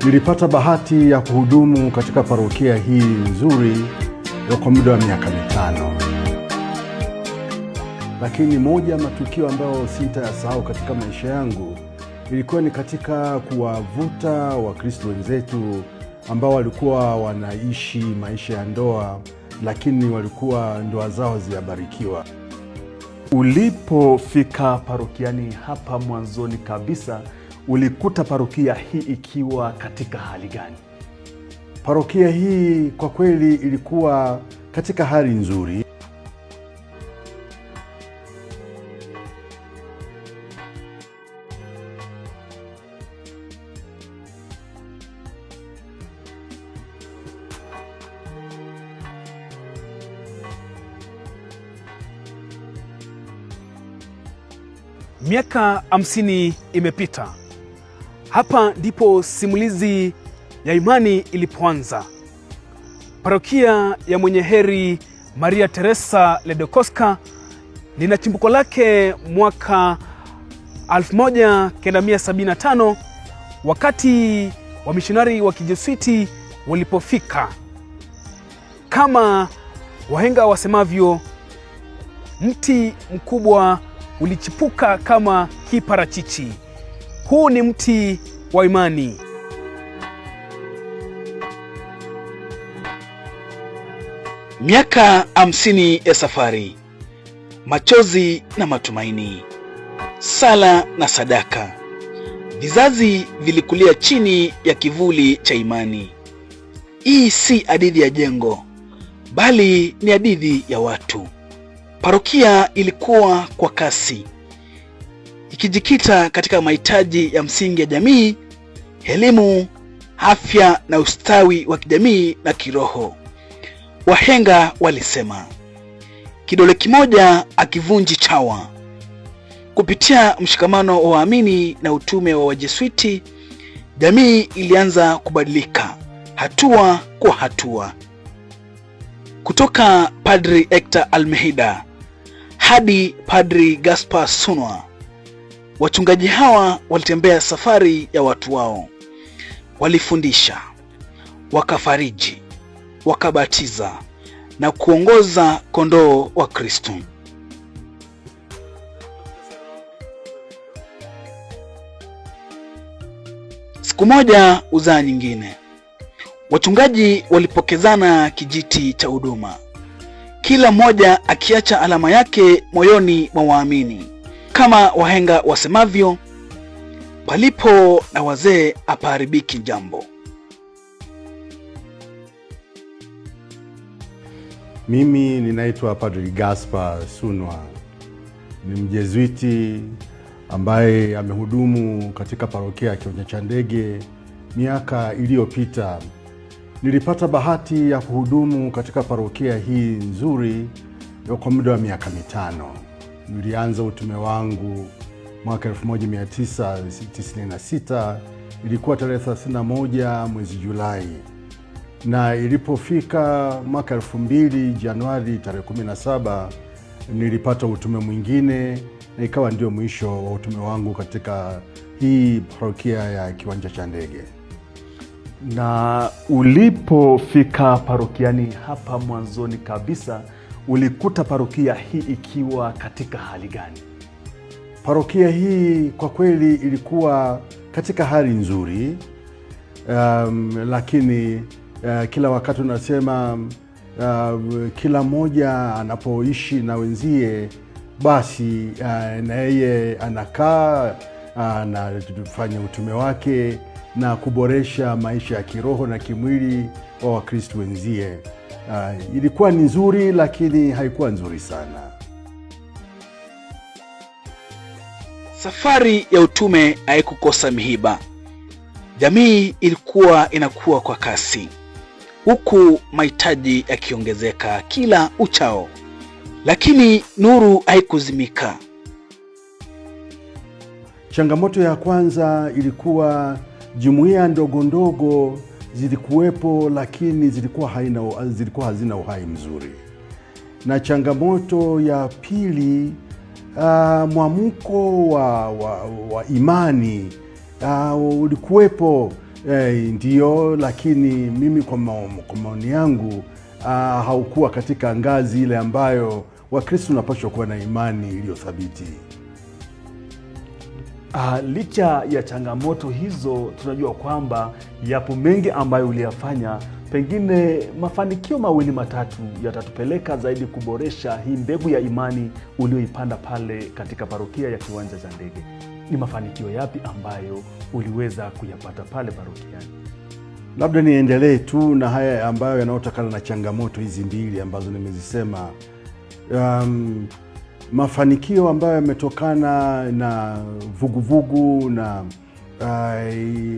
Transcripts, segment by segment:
Nilipata bahati ya kuhudumu katika parokia hii nzuri kwa muda wa miaka 5. Lakini moja ya matukio ambayo sitayasahau katika maisha yangu ilikuwa ni katika kuwavuta Wakristo wenzetu ambao walikuwa wanaishi maisha ya ndoa, lakini walikuwa ndoa zao hazijabarikiwa. Ulipofika parokiani hapa mwanzoni kabisa, ulikuta parokia hii ikiwa katika hali gani? Parokia hii kwa kweli ilikuwa katika hali nzuri. Miaka 50 imepita. Hapa ndipo simulizi ya imani ilipoanza. Parokia ya Mwenye Heri Maria Teresa Ledokoska lina chimbuko lake mwaka 1975 wakati wamishonari wa Kijesuiti walipofika. Kama wahenga wasemavyo, mti mkubwa ulichipuka kama kiparachichi. Huu ni mti wa imani. Miaka 50 ya safari, machozi na matumaini, sala na sadaka. Vizazi vilikulia chini ya kivuli cha imani. Hii si hadithi ya jengo, bali ni hadithi ya watu. Parokia ilikuwa kwa kasi, ikijikita katika mahitaji ya msingi ya jamii, elimu, afya na ustawi wa kijamii na kiroho. Wahenga walisema, kidole kimoja akivunji chawa. Kupitia mshikamano wa waamini na utume wa Wajesuiti, jamii ilianza kubadilika hatua kwa hatua. Kutoka Padri Hector Almeida hadi Padri Gaspar Sunwa, wachungaji hawa walitembea safari ya watu wao. Walifundisha, wakafariji, wakabatiza na kuongoza kondoo wa Kristo. Siku moja uzaa nyingine. Wachungaji walipokezana kijiti cha huduma, kila mmoja akiacha alama yake moyoni mwa waamini. Kama wahenga wasemavyo, palipo na wazee hapaharibiki jambo. Mimi ninaitwa Padri Gaspar Sunwa. Ni Mjesuiti ambaye amehudumu katika parokia ya Kiwanja cha Ndege miaka iliyopita. Nilipata bahati ya kuhudumu katika parokia hii nzuri kwa muda wa miaka 5. Nilianza utume wangu mwaka 1996, ilikuwa tarehe 31 mwezi Julai. Na ilipofika mwaka 2000 Januari tarehe 17, nilipata utume mwingine na ikawa ndio mwisho wa utume wangu katika hii parokia ya Kiwanja cha Ndege. Na ulipofika parokiani hapa mwanzoni kabisa, ulikuta parokia hii ikiwa katika hali gani? Parokia hii kwa kweli ilikuwa katika hali nzuri, lakini kila wakati unasema kila mmoja anapoishi na wenzie, basi na yeye anakaa anafanya utume wake na kuboresha maisha ya kiroho na kimwili wa Wakristo wenzie. Ilikuwa ni nzuri, lakini haikuwa nzuri sana. Safari ya utume haikukosa mihiba. Jamii ilikuwa inakuwa kwa kasi, huku mahitaji yakiongezeka kila uchao. Lakini nuru haikuzimika. Changamoto ya kwanza ilikuwa jumuiya ndogo ndogo zilikuwepo, lakini zilikuwa hazina uhai mzuri. Na changamoto ya pili, mwamko wa imani ulikuwepo, Ndiyo, lakini mimi kwa maoni yangu haukuwa katika ngazi ile ambayo Wakristo unapaswa kuwa na imani iliyothabiti. Licha ya changamoto hizo, tunajua kwamba yapo mengi ambayo uliyafanya. Pengine mafanikio mawili matatu yatatupeleka zaidi kuboresha hii mbegu ya imani ulioipanda pale katika parokia ya Kiwanja cha Ndege. Ni mafanikio yapi ambayo uliweza kuyapata pale parokiani? Labda niendelee tu na haya ambayo yanayotokana na changamoto hizi mbili ambazo nimezisema. Mafanikio ambayo yametokana na vuguvugu na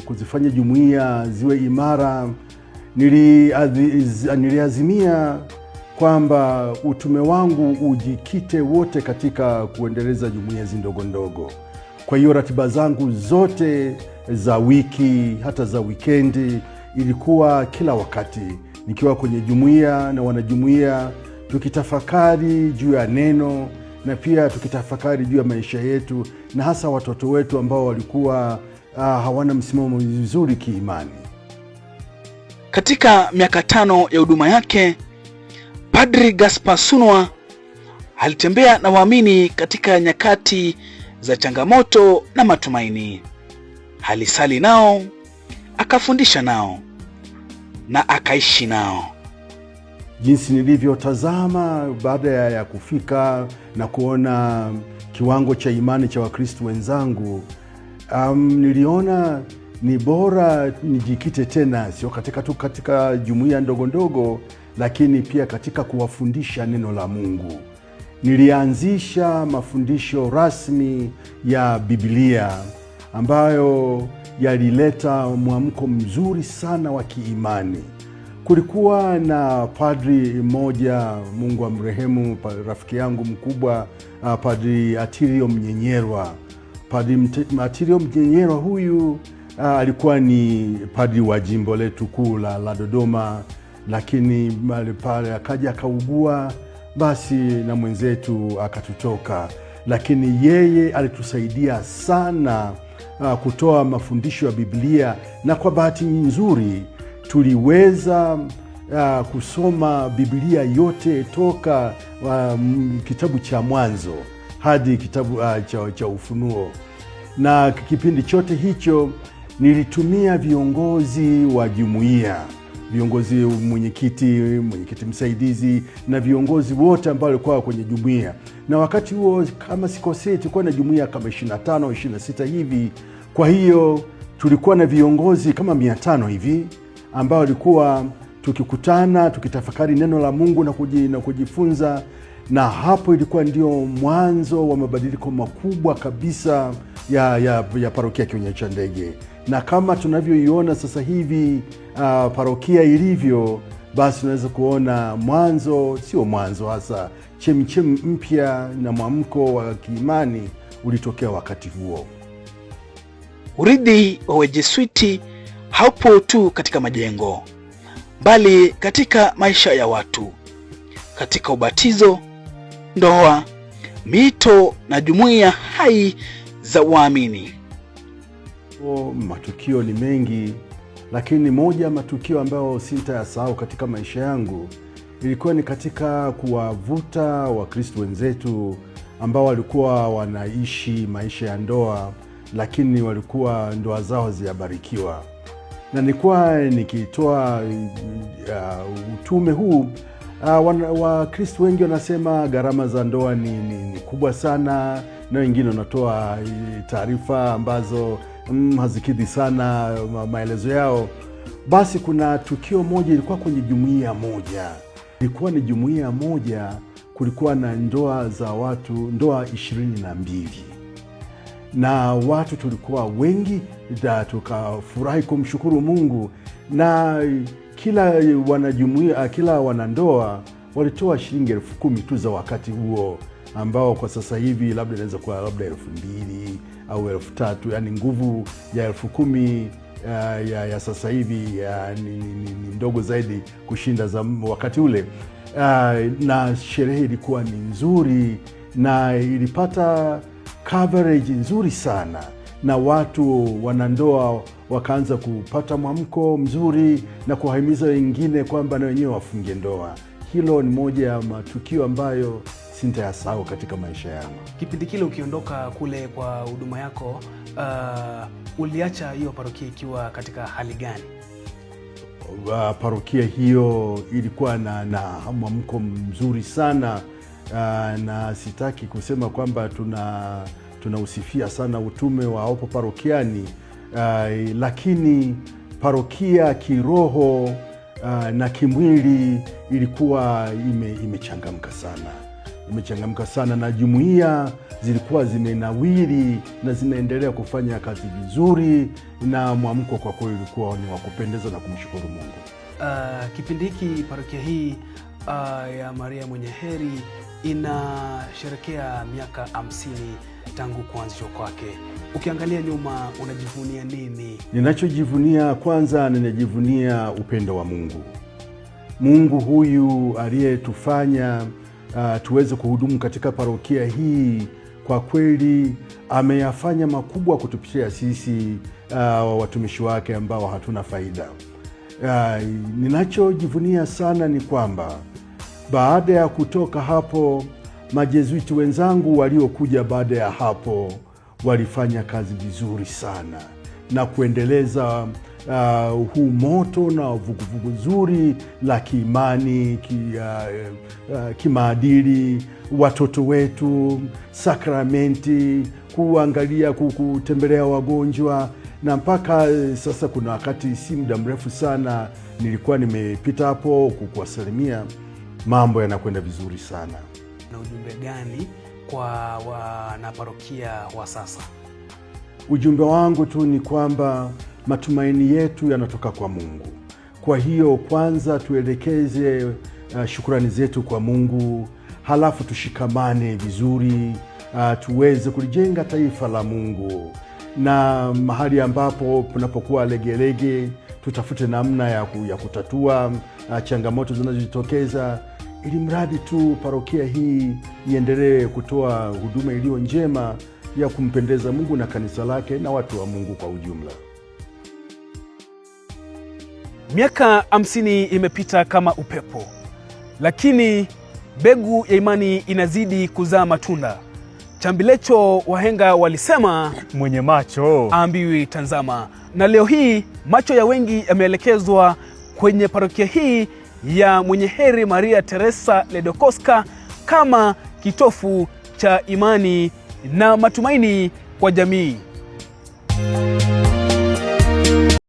kuzifanya jumuiya ziwe imara, niliazimia kwamba utume wangu ujikite wote katika kuendeleza jumuiya hizi ndogo ndogo. Kwa hiyo ratiba zangu zote za wiki, hata za wikendi, ilikuwa kila wakati nikiwa kwenye jumuiya na wanajumuiya, tukitafakari juu ya neno na pia tukitafakari juu ya maisha yetu, na hasa watoto wetu ambao walikuwa hawana msimamo mzuri kiimani. Katika miaka 5 ya huduma yake, Padri Gaspar Sunwa alitembea na waamini katika nyakati za changamoto na matumaini. Alisali nao, akafundisha nao na akaishi nao. Jinsi nilivyotazama baada ya kufika na kuona kiwango cha imani cha Wakristo wenzangu, niliona ni bora nijikite tena, sio katika jumuiya ndogo ndogo, lakini pia katika kuwafundisha neno la Mungu. Nilianzisha mafundisho rasmi ya Biblia ambayo yalileta mwamko mzuri sana wa kiimani. Kulikuwa na padri mmoja, Mungu amrehemu, rafiki yangu mkubwa, Padri Atirio Mnyenyerwa. Padri Atirio Mnyenyerwa huyu alikuwa ni padri wa jimbo letu kuu la Dodoma, lakini pale akaja akaugua, basi na mwenzetu akatutoka. Lakini yeye alitusaidia sana kutoa mafundisho ya Biblia, na kwa bahati nzuri tuliweza kusoma Biblia yote toka kitabu cha Mwanzo hadi kitabu cha Ufunuo. Na kipindi chote hicho nilitumia viongozi wa jumuiya, viongozi, mwenyekiti msaidizi na viongozi wote ambao walikuwa kwenye jumuiya. Na wakati huo, kama sikosei, tulikuwa na jumuiya kama 25 26 hivi. Kwa hiyo tulikuwa na viongozi kama 500 hivi ambao walikuwa tukikutana, tukitafakari neno la Mungu na kujifunza. Na hapo ilikuwa ndio mwanzo wa mabadiliko makubwa kabisa ya parokia Kiwanja cha Ndege. Na kama tunavyoiona sasa hivi parokia ilivyo, basi tunaweza kuona sio mwanzo hasa, chemchemi mpya na mwamko wa kiimani ulitokea wakati huo. Urithi wa Wajesuiti haupo tu katika majengo, bali katika maisha ya watu, katika ubatizo, ndoa, mito na jumuiya hai za waamini. Matukio ni mengi, lakini moja matukio ambayo sitayasahau katika maisha yangu ilikuwa ni katika kuwavuta Wakristo wenzetu ambao walikuwa wanaishi maisha ya ndoa, lakini walikuwa ndoa zao hazijabarikiwa. Na nilikuwa nikitoa utume huu, Wakristo wengi wanasema gharama za ndoa ni kubwa sana, na wengine wanatoa taarifa ambazo hazikidhi sana maelezo yao. Basi kuna tukio moja, ilikuwa kwenye jumuiya moja. Ilikuwa ni jumuiya moja, kulikuwa na ndoa za watu, ndoa 22. Na watu tulikuwa wengi, tukafurahi kumshukuru Mungu. Na kila wanajumuiya, kila wanandoa walitoa shilingi 10,000 tu za wakati huo, ambao kwa sasa hivi labda inaweza kuwa labda 2,000 au 3,000. Yani nguvu ya 10,000 ya sasa hivi ni ndogo zaidi kushinda za wakati ule. Na sherehe ilikuwa ni nzuri na ilipata coverage nzuri sana, na watu wanandoa wakaanza kupata mwamko mzuri na kuwahimiza wengine kwamba na wenyewe wafunge ndoa. Hilo ni moja ya matukio ambayo sintayasahau katika maisha yangu. Kipindi kile ukiondoka kule kwa huduma yako, uliacha hiyo parokia ikiwa katika hali gani? Parokia hiyo ilikuwa na mwamko mzuri sana, na sitaki kusema kwamba tunausifia sana utume wa hapo parokiani, lakini parokia kiroho na kimwili ilikuwa imechangamka sana, na jumuiya zilikuwa zimenawiri na zinaendelea kufanya kazi vizuri, na mwamko kwa kweli ulikuwa ni wa kupendeza na kumshukuru Mungu. Kipindi hiki parokia hii ya Maria Mwenye Heri inasherehekea miaka 50 tangu kuanzishwa kwake. Ukiangalia nyuma, unajivunia nini? Ninachojivunia, kwanza ninajivunia upendo wa Mungu. Mungu huyu aliyetufanya tuweze kuhudumu katika parokia hii, kwa kweli ameyafanya makubwa kutupitia sisi watumishi wake ambao hatuna faida. Ninachojivunia sana ni kwamba baada ya kutoka hapo, majezuiti wenzangu waliokuja baada ya hapo walifanya kazi vizuri sana na kuendeleza huu moto na vuguvugu zuri la kiimani, kimaadili, watoto wetu, sakramenti, kuangalia, kutembelea wagonjwa. Na mpaka sasa kuna wakati si muda mrefu sana nilikuwa nimepita hapo kuwasalimia. Mambo yanakwenda vizuri sana. Na ujumbe gani kwa wanaparokia wa sasa? Ujumbe wangu tu ni kwamba matumaini yetu yanatoka kwa Mungu. Kwa hiyo kwanza tuelekeze shukrani zetu kwa Mungu, halafu tushikamane vizuri, tuweze kulijenga taifa la Mungu, na mahali ambapo tunapokuwa legelege tutafute namna ya kutatua changamoto zinazojitokeza, ili mradi tu parokia hii iendelee kutoa huduma iliyo njema ya kumpendeza Mungu na kanisa lake na watu wa Mungu kwa ujumla. Miaka 50 imepita kama upepo, lakini mbegu ya imani inazidi kuzaa matunda. Chambilecho wahenga walisema, mwenye macho ambiwi tazama. Na leo hii macho ya wengi yameelekezwa kwenye parokia hii ya Mwenye Heri Maria Teresa Ledokoska kama kitofu cha imani na matumaini kwa jamii.